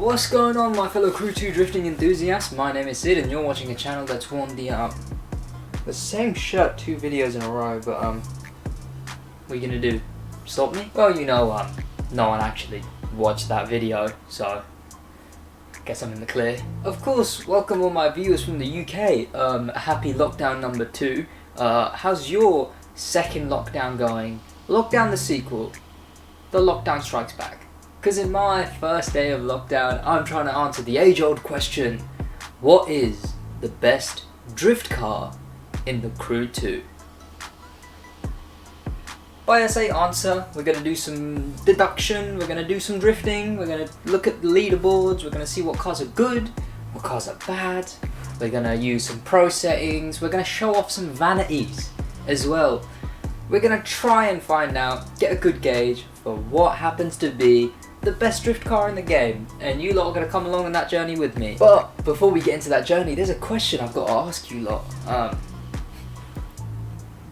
What's going on, my fellow Crew 2 drifting enthusiasts? My name is Sid and you're watching a channel that's worn the same shirt 2 videos in a row, but what are you gonna do? Stop me? Well, you know, no one actually watched that video, so guess I'm in the clear. Of course, welcome all my viewers from the UK. Happy lockdown number 2. How's your second lockdown going? Lockdown the sequel. The Lockdown Strikes Back. Because in my first day of lockdown, I'm trying to answer the age-old question: what is the best drift car in the Crew 2? By I say answer, we're going to do some deduction, we're going to do some drifting, we're going to look at the leaderboards, we're going to see what cars are good, what cars are bad, we're going to use some pro settings, we're going to show off some vanities as well. We're going to try and find out, get a good gauge for what happens to be the best drift car in the game, and you lot are going to come along on that journey with me. But before we get into that journey, there's a question I've got to ask you lot.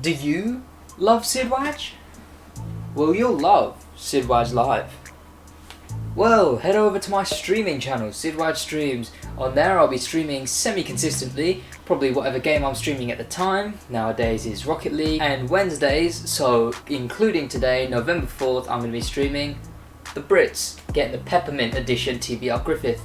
Do you love Sidwaj? Well, you'll love Sidwaj Live. Well, head over to my streaming channel, Sidwaj Streams. On there I'll be streaming semi-consistently, probably whatever game I'm streaming at the time. Nowadays is Rocket League. And Wednesdays, so including today, November 4th, I'm going to be streaming the Brits, getting the Peppermint Edition TBR Griffith.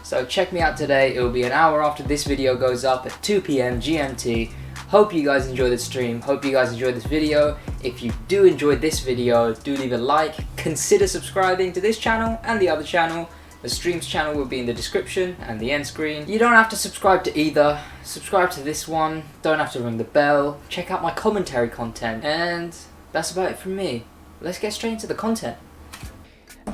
So check me out today, it will be an hour after this video goes up at 2 PM GMT. Hope you guys enjoy the stream, hope you guys enjoy this video. If you do enjoy this video, do leave a like, consider subscribing to this channel and the other channel. The streams channel will be in the description and the end screen. You don't have to subscribe to either, subscribe to this one, don't have to ring the bell, check out my commentary content, and that's about it from me. Let's get straight into the content.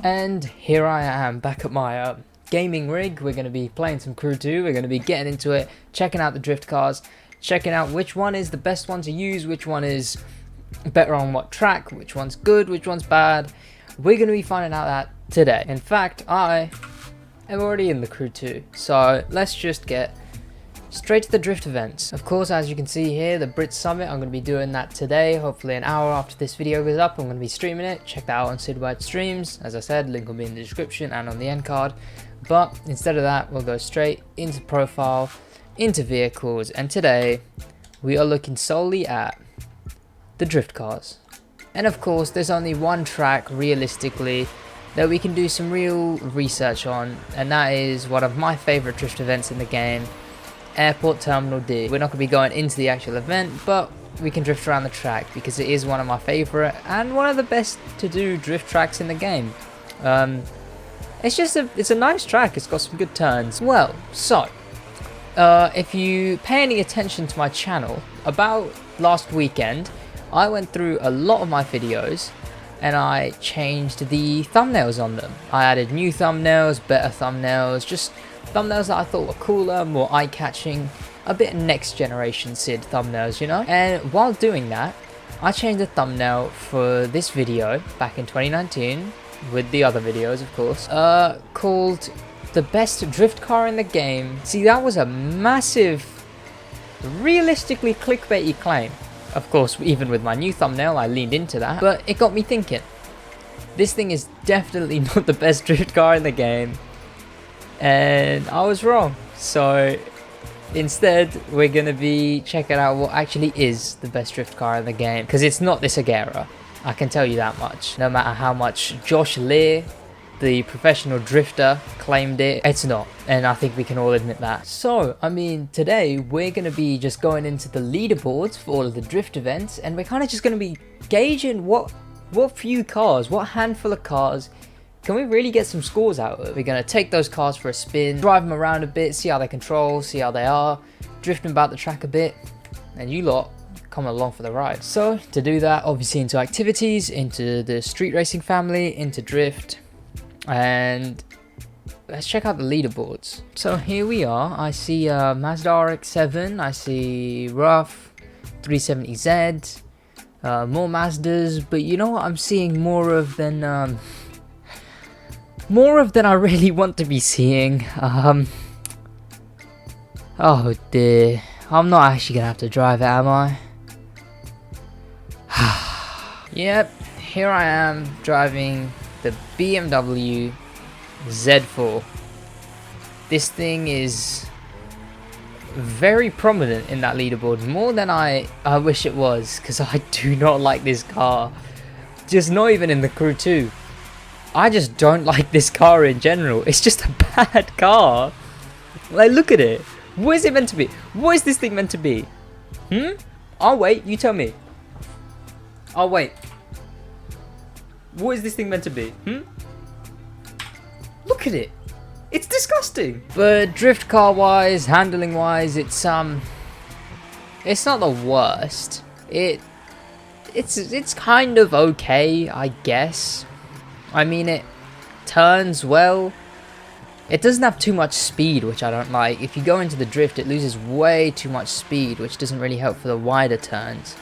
And here I am back at my gaming rig. We're going to be playing some Crew 2, we're going to be getting into it, checking out the drift cars, checking out which one is the best one to use, which one is better on what track, which one's good, which one's bad. We're going to be finding out that today. In fact, I am already in the Crew 2, so let's just get straight to the drift events. Of course, as you can see here, the Brit Summit, I'm going to be doing that today, hopefully an hour after this video goes up. I'm going to be streaming it. Check that out on Sidwaj Streams. As I said, link will be in the description and on the end card. But instead of that, we'll go straight into profile, into vehicles, and today we are looking solely at the drift cars. And of course, there's only one track realistically that we can do some real research on, and that is one of my favorite drift events in the game, Airport Terminal D. We're not going to be going into the actual event, but we can drift around the track because it is one of my favorite and one of the best to do drift tracks in the game. It's a nice track, it's got some good turns. Well, so if you pay any attention to my channel, about last weekend I went through a lot of my videos and I changed the thumbnails on them. I added new thumbnails, better thumbnails, just thumbnails that I thought were cooler, more eye-catching, a bit next generation Sid thumbnails, you know. And while doing that, I changed the thumbnail for this video back in 2019 with the other videos, of course, called the best drift car in the game. See, that was a massive, realistically clickbaity claim. Of course, even with my new thumbnail, I leaned into that, but it got me thinking. This thing is definitely not the best drift car in the game, and I was wrong. So instead, we're gonna be checking out what actually is the best drift car in the game, because it's not this Agera, I can tell you that much. No matter how much Josh Lear, the professional drifter, claimed it, it's not, and I think we can all admit that. So, I mean, today we're going to be just going into the leaderboards for all of the drift events, and we're kind of just going to be gauging what few cars, what handful of cars can we really get some scores out of. We're going to take those cars for a spin, drive them around a bit, see how they control, see how they are, drifting about the track a bit, and you lot come along for the ride. So, to do that, obviously into activities, into the street racing family, into drift, and let's check out the leaderboards. So here we are. I see Mazda RX7, I see Rough 370Z, more Mazdas, but you know what I'm seeing more of than I really want to be seeing. Oh dear, I'm not actually gonna have to drive it, am I? Yep, here I am driving the BMW Z4. This thing is very prominent in that leaderboard, more than I wish it was, because I do not like this car. Just not even in the Crew 2. I just don't like this car in general. It's just a bad car. Like, look at it. What is it meant to be? What is this thing meant to be? I'll wait. You tell me. I'll wait. What is this thing meant to be? Look at it. It's disgusting. But drift car wise, handling wise, it's not the worst. It's kind of okay, I guess. I mean, it turns well. It doesn't have too much speed, which I don't like. If you go into the drift, it loses way too much speed, which doesn't really help for the wider turns.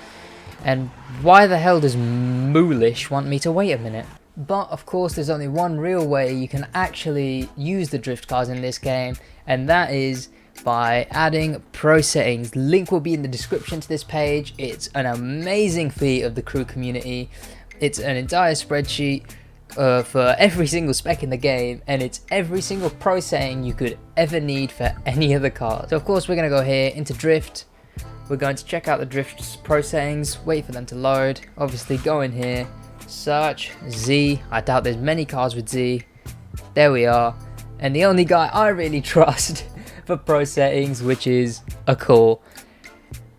And why the hell does Moolish want me to wait a minute? But of course, there's only one real way you can actually use the drift cars in this game, and that is by adding pro settings. Link will be in the description to this page. It's an amazing feat of the Crew community. It's an entire spreadsheet for every single spec in the game, and it's every single pro setting you could ever need for any of the cars. So of course, we're going to go here into drift. We're going to check out the drift pro settings, wait for them to load. Obviously go in here, search Z. I doubt there's many cars with Z. There we are. And the only guy I really trust for pro settings, which is a call.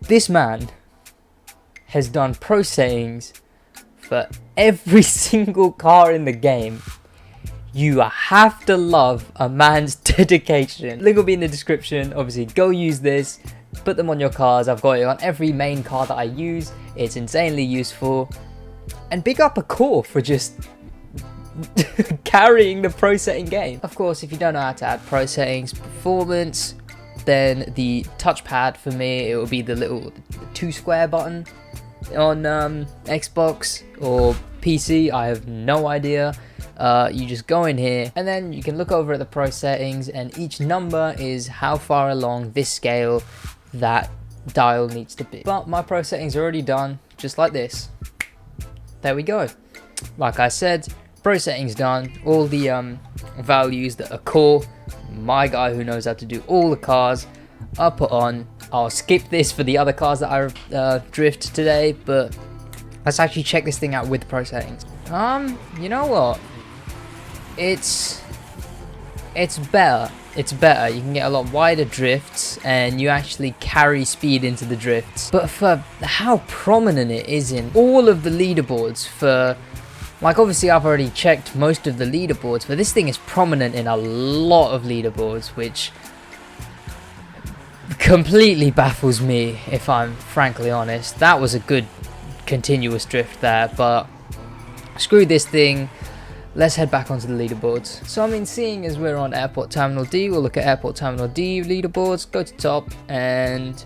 This man has done pro settings for every single car in the game. You have to love a man's dedication. Link will be in the description. Obviously, go use this. Put them on your cars. I've got it on every main car that I use. It's insanely useful. And big up a core for just carrying the pro setting game. Of course, if you don't know how to add pro settings performance, then the touchpad for me, it will be the little 2 square button on Xbox or PC. I have no idea. You just go in here and then you can look over at the pro settings, and each number is how far along this scale that dial needs to be. But my pro settings are already done, just like this. There we go. Like I said, pro settings done. All the values that are core, my guy who knows how to do all the cars, are put on. I'll skip this for the other cars that I drift today, but let's actually check this thing out with pro settings. You know what? It's better. It's better. You can get a lot wider drifts, and you actually carry speed into the drifts. But for how prominent it is in all of the leaderboards, for like, obviously I've already checked most of the leaderboards, but this thing is prominent in a lot of leaderboards, which completely baffles me, if I'm frankly honest. That was a good continuous drift there, but screw this thing. Let's head back onto the leaderboards. So I mean, seeing as we're on Airport Terminal D, we'll look at Airport Terminal D leaderboards, go to top, and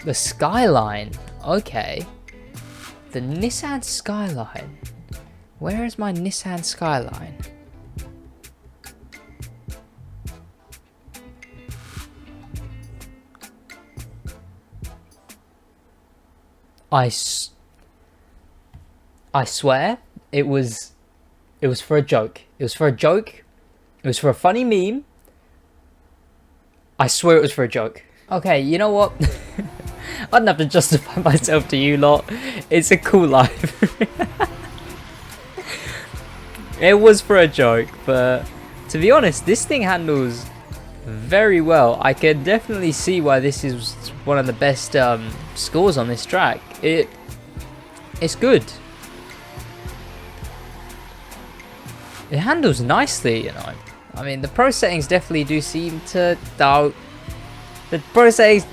the Skyline. Okay. The Nissan Skyline. Where is my Nissan Skyline? I swear it was for a joke. It was for a joke. It was for a funny meme. I swear it was for a joke. Okay, you know what? I don't have to justify myself to you lot. It's a cool life. It was for a joke, but to be honest, this thing handles very well. I can definitely see why this is one of the best scores on this track. It's good. It handles nicely, you know. I mean, the pro settings definitely do seem to doubt. The pro settings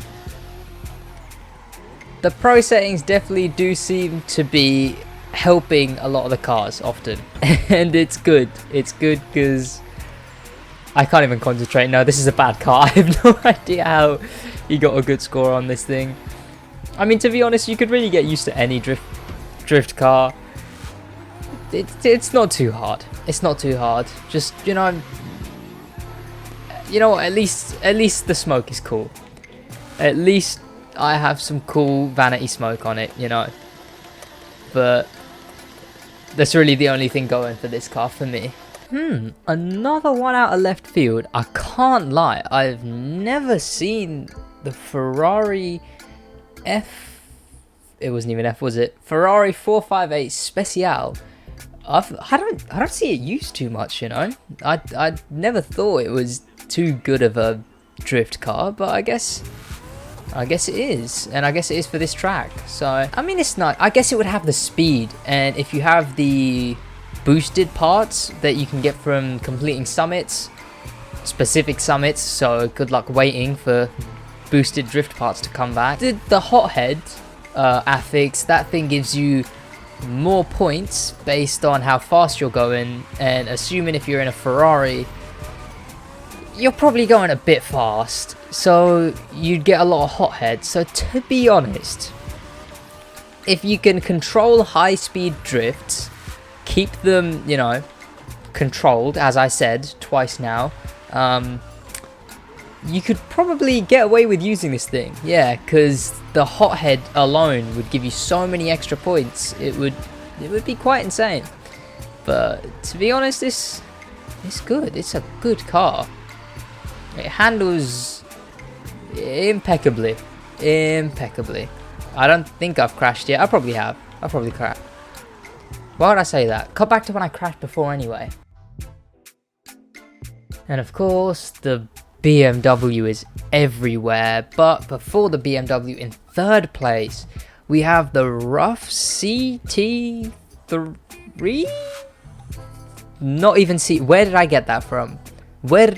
definitely do seem to be helping a lot of the cars often, and it's good. It's good because I can't even concentrate. No, this is a bad car. I have no idea how he got a good score on this thing. I mean, to be honest, you could really get used to any drift car. It's not too hard. It's not too hard. Just, you know, at least the smoke is cool. At least I have some cool vanity smoke on it, you know. But that's really the only thing going for this car for me. Another one out of left field. I can't lie, I've never seen the Ferrari it wasn't even F, was it? Ferrari 458 Special. I don't see it used too much, you know. I never thought it was too good of a drift car, but I guess it is, and I guess it is for this track. So I mean, it's not. I guess it would have the speed, and if you have the boosted parts that you can get from completing summits, specific summits. So good luck waiting for boosted drift parts to come back. The hothead affix, that thing gives you more points based on how fast you're going, and assuming if you're in a Ferrari, you're probably going a bit fast, so you'd get a lot of hothead. So to be honest, if you can control high speed drifts, keep them, you know, controlled, as I said twice now, you could probably get away with using this thing. Yeah, because the hothead alone would give you so many extra points. It would be quite insane. But to be honest, it's good. It's a good car. It handles impeccably. I don't think I've crashed yet. I probably have. I probably crashed. Why would I say that? Cut back to when I crashed before anyway. And of course, the BMW is everywhere, but before the BMW, in third place, we have the Rough CT3? Not even C. Where did I get that from? Where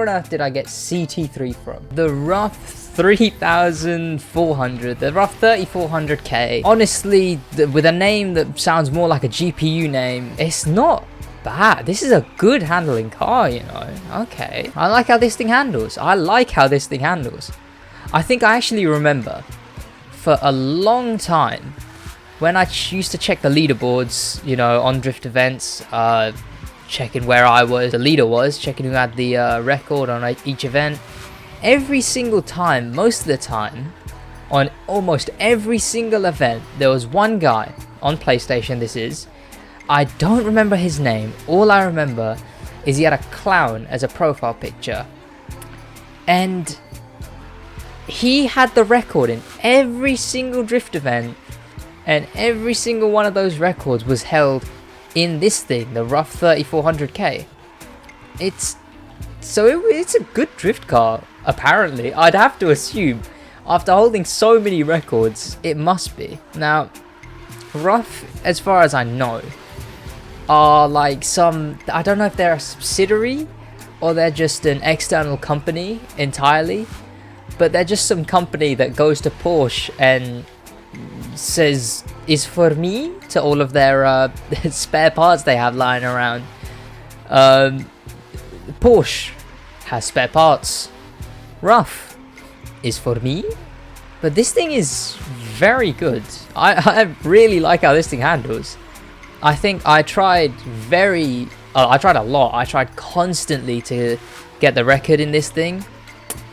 on earth did I get CT3 from? The Rough 3400, the Rough 3400K. Honestly, with a name that sounds more like a GPU name, it's not bad. This is a good handling car, you know. Okay, I like how this thing handles. I think I actually remember for a long time when I used to check the leaderboards, you know, on drift events, checking where the leader was, checking who had the record on each event. Every single time, most of the time, on almost every single event, there was one guy on PlayStation. This is, I don't remember his name. All I remember is he had a clown as a profile picture, and he had the record in every single drift event, and every single one of those records was held in this thing, the Rough 3400K. It's a good drift car, apparently. I'd have to assume, after holding so many records, it must be. Now, Rough, as far as I know, are like some, I don't know if they're a subsidiary or they're just an external company entirely, but they're just some company that goes to Porsche and says, "Is for me," to all of their spare parts they have lying around. Porsche has spare parts. Rough is for me. But this thing is very good. I really like how this thing handles. I think I tried a lot. I tried constantly to get the record in this thing.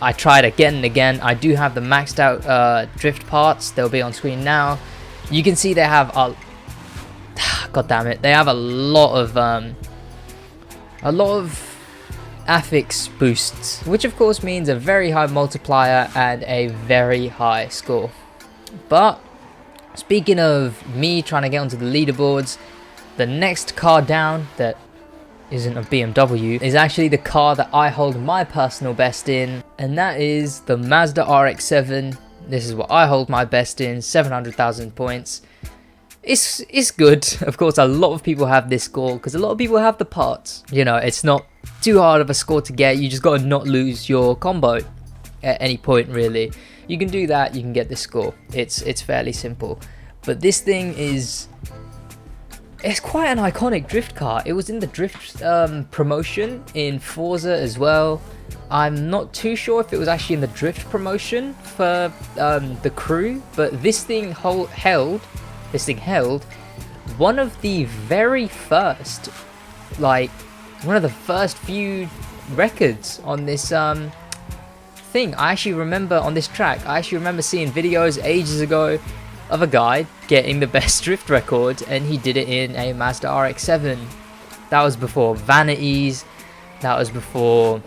I tried again and again. I do have the maxed out drift parts. They'll be on screen now. You can see they have God damn it. They have a lot of affix boosts, which of course means a very high multiplier and a very high score. But speaking of me trying to get onto the leaderboards, the next car down that isn't a BMW is actually the car that I hold my personal best in, and that is the Mazda RX7. This is what I hold my best in, 700,000 points. It's good. Of course, a lot of people have this score because a lot of people have the parts. You know, it's not too hard of a score to get. You just got to not lose your combo at any point, really. You can do that, you can get this score. It's fairly simple. But this thing it's quite an iconic drift car. It was in the drift promotion in Forza as well. I'm not too sure if it was actually in the drift promotion for the crew, but this thing held one of the very first, one of the first few records on this thing. I actually remember on this track, I actually remember seeing videos ages ago of a guy getting the best drift record, and he did it in a Mazda RX7. That was before vanities. That was before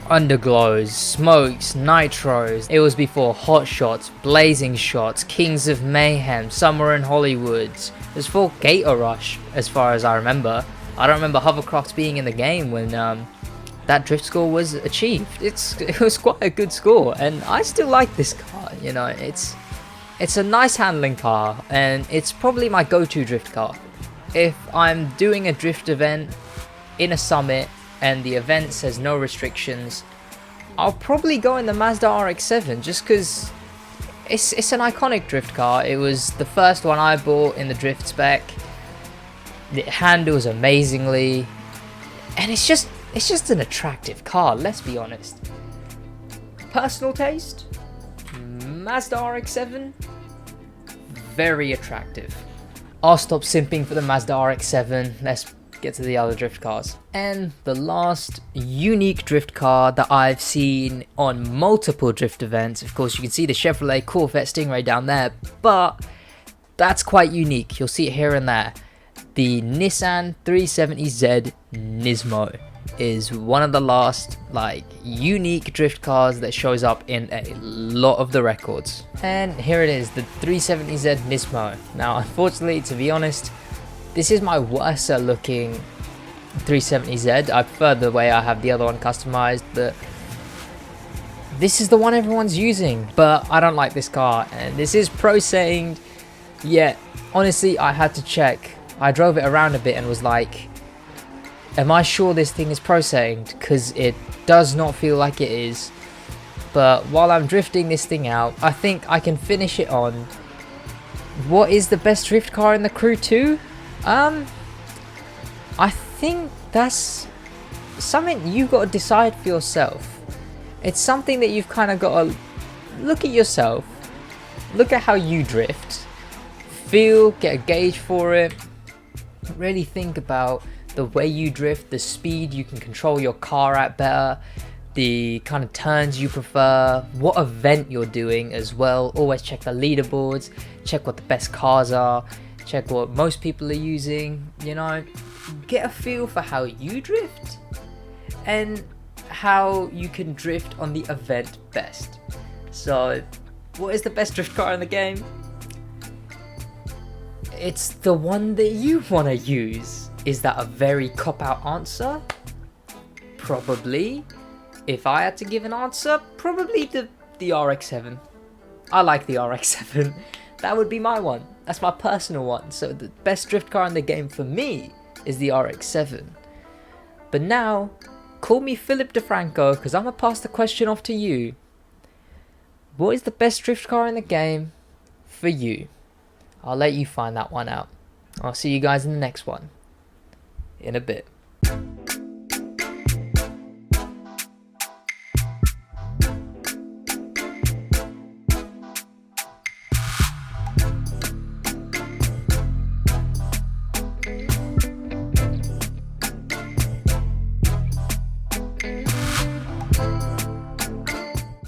underglows, smokes, nitros. It was before hot shots, blazing shots, kings of mayhem, summer in Hollywoods. It was for Gator Rush, as far as I remember. I don't remember hovercrafts being in the game when that drift score was achieved. It was quite a good score, and I still like this car. You know, it's a nice handling car, and it's probably my go-to drift car. If I'm doing a drift event in a summit and the event says no restrictions, I'll probably go in the Mazda RX7 just because it's an iconic drift car. It was the first one I bought in the drift spec. It handles amazingly, and it's just an attractive car, let's be honest. Personal taste, Mazda RX7, very attractive. I'll stop simping for the Mazda RX7, let's get to the other drift cars. And the last unique drift car that I've seen on multiple drift events, of course you can see the Chevrolet Corvette Stingray down there, but that's quite unique, you'll see it here and there. The Nissan 370Z Nismo is one of the last unique drift cars that shows up in a lot of the records. And here it is, the 370Z Nismo. Now unfortunately, to be honest, this is my worst looking 370Z. I prefer the way I have the other one customized, but this is the one everyone's using. But I don't like this car, and this is pro-saying, yet honestly I had to check. I drove it around a bit and was like, am I sure this thing is pro-saying? Because it does not feel like it is. But while I'm drifting this thing out, I think I can finish it on. What is the best drift car in the crew too? I think that's something you've got to decide for yourself. It's something that you've kind of got to look at yourself, look at how you drift, feel, get a gauge for it, really think about the way you drift, the speed you can control your car at better, the kind of turns you prefer, what event you're doing as well. Always check the leaderboards, check what the best cars are, check what most people are using, you know, get a feel for how you drift and how you can drift on the event best. So what is the best drift car in the game? It's the one that you want to use. Is that a very cop-out answer? Probably. If I had to give an answer, probably the RX-7. I like the RX-7. That would be my one. That's my personal one. So the best drift car in the game for me is the RX-7. But now, call me Philip DeFranco, because I'm going to pass the question off to you. What is the best drift car in the game for you? I'll let you find that one out. I'll see you guys in the next one in a bit.